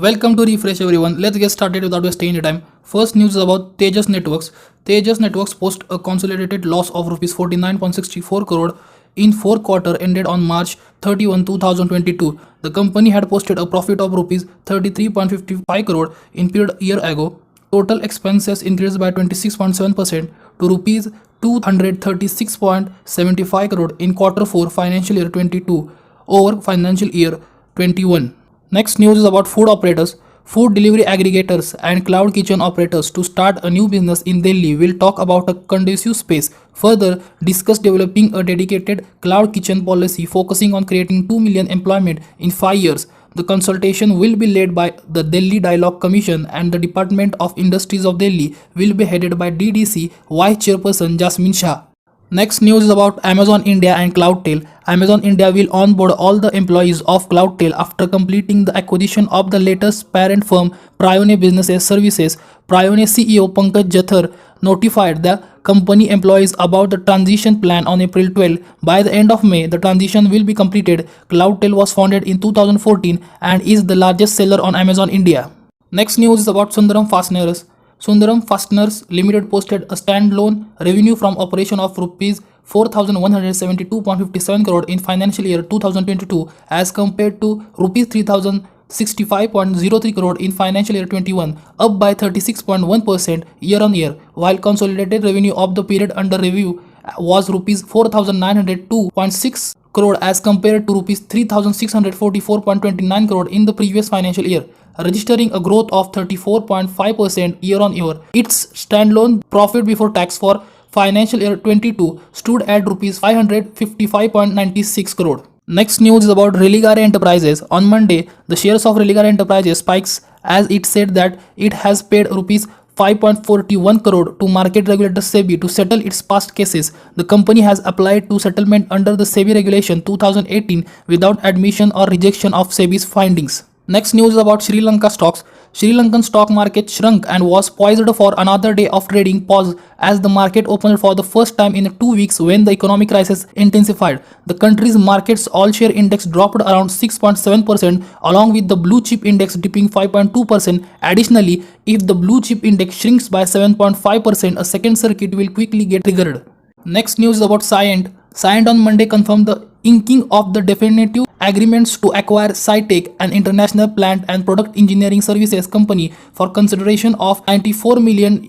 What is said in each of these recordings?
Welcome to Refresh everyone. Let's get started without wasting any time. First news is about Tejas Networks. Tejas Networks post a consolidated loss of rupees 49.64 crore in fourth quarter ended on March 31, 2022. The company had posted a profit of rupees 33.55 crore in period year ago. Total expenses increased by 26.7% to rupees 236.75 crore in quarter 4 financial year 22 over financial year 21. Next news is about food operators. Food delivery aggregators and cloud kitchen operators to start a new business in Delhi will talk about a conducive space. Further, discuss developing a dedicated cloud kitchen policy focusing on creating 2 million employment in 5 years. The consultation will be led by the Delhi Dialogue Commission and the Department of Industries of Delhi will be headed by DDC Vice Chairperson Jasmine Shah. Next news is about Amazon India and Cloudtail. Amazon India will onboard all the employees of Cloudtail after completing the acquisition of the latest parent firm Prione Business Services. Prione CEO Pankaj Jathar notified the company employees about the transition plan on April 12. By the end of May, the transition will be completed. Cloudtail was founded in 2014 and is the largest seller on Amazon India. Next news is about Sundram Fasteners. Sundram Fasteners Limited posted a standalone revenue from operation of rupees 4,172.57 crore in financial year 2022 as compared to rupees 3,065.03 crore in financial year 21, up by 36.1% year-on-year, while consolidated revenue of the period under review was rupees 4,902.6 crore as compared to rupees 3,644.29 crore in the previous financial year, registering a growth of 34.5% year-on-year. Its standalone profit before tax for financial year 22 stood at rupees 555.96 crore. Next news is about Religare Enterprises. On Monday, the shares of Religare Enterprises spikes as it said that it has paid rupees 5.41 crore to market regulator SEBI to settle its past cases. The company has applied to settlement under the SEBI regulation 2018 without admission or rejection of SEBI's findings. Next news is about Sri Lanka stocks. Sri Lankan stock market shrunk and was poised for another day of trading pause as the market opened for the first time in 2 weeks when the economic crisis intensified. The country's market's all-share index dropped around 6.7% along with the blue chip index dipping 5.2%. Additionally, if the blue chip index shrinks by 7.5%, a second circuit will quickly get triggered. Next news is about Cyient. Cyient on Monday confirmed the inking of the definitive agreements to acquire Cyient, an international plant and product engineering services company, for consideration of €94 million.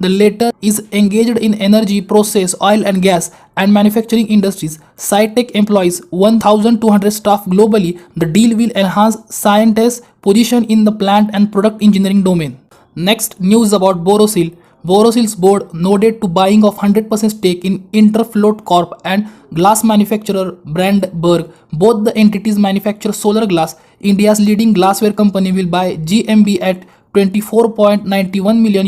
The latter is engaged in energy, process, oil and gas, and manufacturing industries. Cyient employs 1,200 staff globally. The deal will enhance Cyient's position in the plant and product engineering domain. Next news about Borosil. Borosil's board nodded to buying of 100% stake in Interfloat Corp and glass manufacturer Brandberg. Both the entities manufacture solar glass. India's leading glassware company will buy GMB at €24.91 million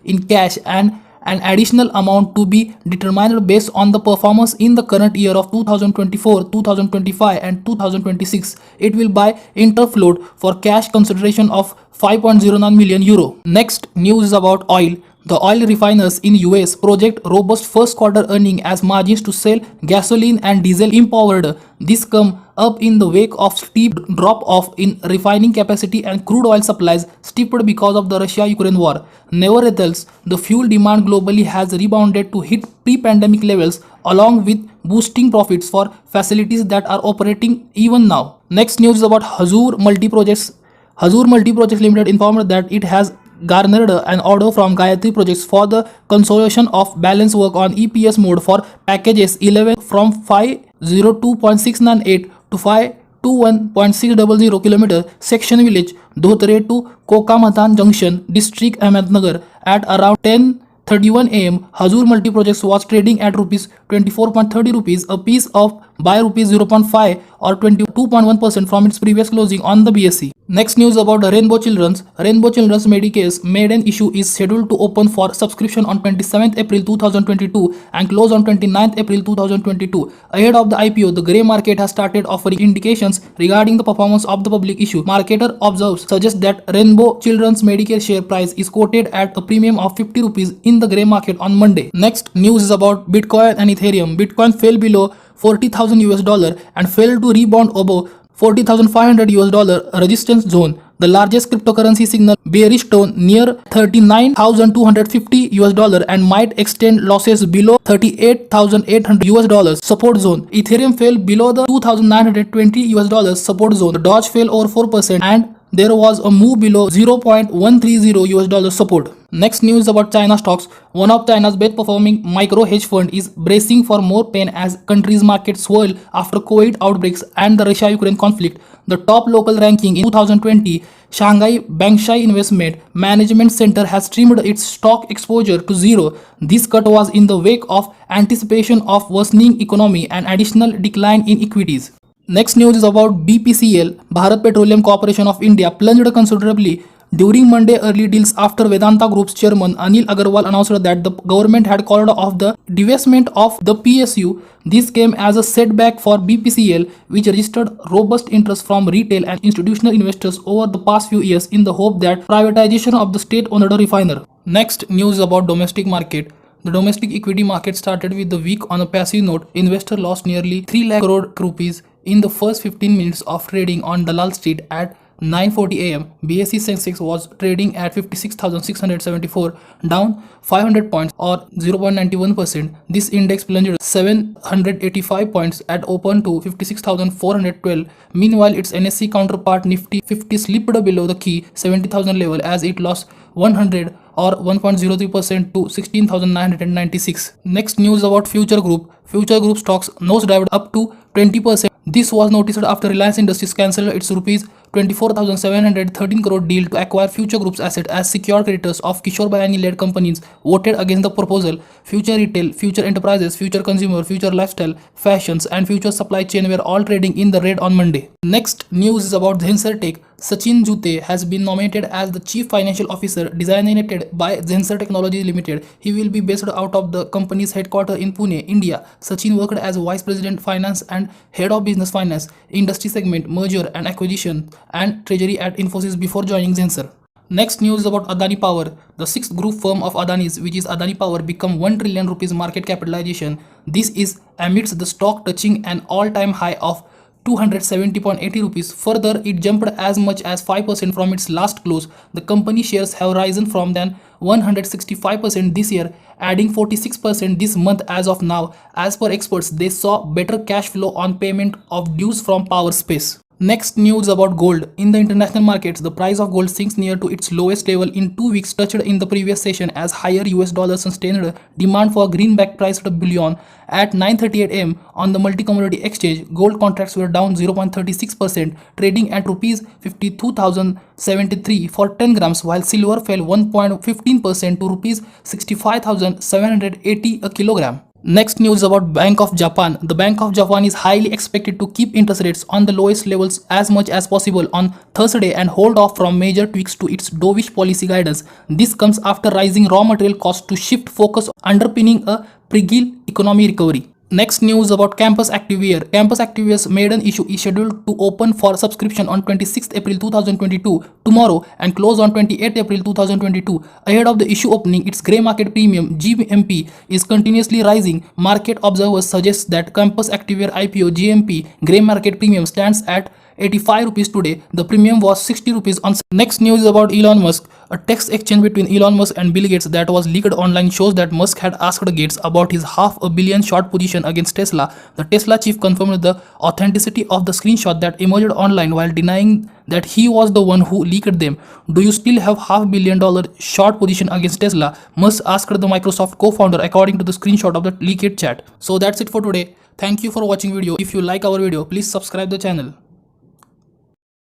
in cash and an additional amount to be determined based on the performance in the current year of 2024, 2025 and 2026. It will buy Interfloat for cash consideration of €5.09 million. Next news is about oil. The oil refiners in US project robust first quarter earning as margins to sell gasoline and diesel empowered. This come up in the wake of steep drop off in refining capacity and crude oil supplies steeped because of the Russia-Ukraine war. Nevertheless, the fuel demand globally has rebounded to hit pre-pandemic levels along with boosting profits for facilities that are operating even now. Next news is about Hazoor Multiprojects. Hazoor Multiproject Limited informed that it has garnered an order from Gayatri Projects for the consolidation of balance work on EPS mode for packages 11 from 502.698 to 521.600 km section village Dhotre to Kokamatan Junction, District Ahmednagar at around 10:31 am. Hazoor Multiprojects was trading at rupees 24.30 a piece of by rupees 0.5 or 22.1% from its previous closing on the BSE. Next news about Rainbow Children's. Rainbow Children's Medicare's maiden issue is scheduled to open for subscription on 27th April 2022 and close on 29th April 2022. Ahead of the IPO, the grey market has started offering indications regarding the performance of the public issue. Marketer observes suggest that Rainbow Children's Medicare share price is quoted at a premium of ₹50 in the grey market on Monday. Next news is about Bitcoin and Ethereum. Bitcoin fell below $40,000 and failed to rebound above $40,500 resistance zone. The largest cryptocurrency signal bearish tone near $39,250 and might extend losses below $38,800 support zone. Ethereum fell below the $2,920 support zone. The Doge fell over 4% and there was a move below $0.130 support. Next news about China stocks. One of China's best performing micro hedge fund is bracing for more pain as country's markets swirl after COVID outbreaks and the Russia-Ukraine conflict. The top local ranking in 2020, Shanghai Bangsai Investment Management Center has trimmed its stock exposure to zero. This cut was in the wake of anticipation of worsening economy and additional decline in equities. Next news is about BPCL, Bharat Petroleum Corporation of India, plunged considerably during Monday early deals after Vedanta Group's chairman Anil Agarwal announced that the government had called off the divestment of the PSU. This came as a setback for BPCL, which registered robust interest from retail and institutional investors over the past few years in the hope that privatization of the state-owned refiner. Next news about domestic market. The domestic equity market started with the week on a passive note. Investor lost nearly 3 lakh crore rupees in the first 15 minutes of trading on Dalal Street at 9:40 am. BSE Sensex was trading at 56,674, down 500 points or 0.91%. This index plunged 785 points at open to 56,412. Meanwhile, its NSE counterpart Nifty 50 slipped below the key 70,000 level as it lost 100 or 1.03% to 16,996. Next news about Future Group. Future Group stocks nosedived up to 20%. This was noticed after Reliance Industries cancelled its rupees 24,713 crore deal to acquire Future Group's asset as secured creditors of Kishore Bayani-led companies voted against the proposal. Future Retail, Future Enterprises, Future Consumer, Future Lifestyle, Fashions and Future Supply Chain were all trading in the red on Monday. Next news is about Zensar Tech. Sachin Jute has been nominated as the Chief Financial Officer designated by Zensar Technologies Limited. He will be based out of the company's headquarters in Pune, India. Sachin worked as Vice President Finance and Head of Business Finance, Industry Segment, Merger and Acquisition and Treasury at Infosys before joining Zensar. Next news about Adani Power. The sixth group firm of Adani's, which is Adani Power, become 1 trillion rupees market capitalization. This is amidst the stock touching an all-time high of 270.80 rupees. Further, it jumped as much as 5% from its last close. The company shares have risen from than 165% this year, adding 46% this month as of now. As per experts, they saw better cash flow on payment of dues from power space. Next news about gold. In the international markets, the price of gold sinks near to its lowest level in 2 weeks touched in the previous session as higher US dollar sustained demand for greenback priced bullion. At 9:38 am on the multi-commodity exchange, gold contracts were down 0.36%, trading at rupees 52,073 for 10 grams, while silver fell 1.15% to rupees 65,780 a kilogram. Next news about Bank of Japan. The Bank of Japan is highly expected to keep interest rates on the lowest levels as much as possible on Thursday and hold off from major tweaks to its dovish policy guidance. This comes after rising raw material costs to shift focus underpinning a fragile economy recovery. Next news about Campus Activewear. Campus Activewear's maiden issue is scheduled to open for subscription on 26th April 2022, tomorrow, and close on 28th April 2022. Ahead of the issue opening, its grey market premium GMP is continuously rising. Market observers suggest that Campus Activewear IPO GMP grey market premium stands at 85 rupees today. The premium was 60 rupees on. Next news is about Elon Musk. A text exchange between Elon Musk and Bill Gates that was leaked online shows that Musk had asked Gates about his $500 million short position against Tesla. The Tesla chief confirmed the authenticity of the screenshot that emerged online while denying that he was the one who leaked them. Do you still have $500 million short position against Tesla? Musk asked the Microsoft co-founder according to the screenshot of the leaked chat. So that's it for today. Thank you for watching video. If you like our video, please subscribe the channel.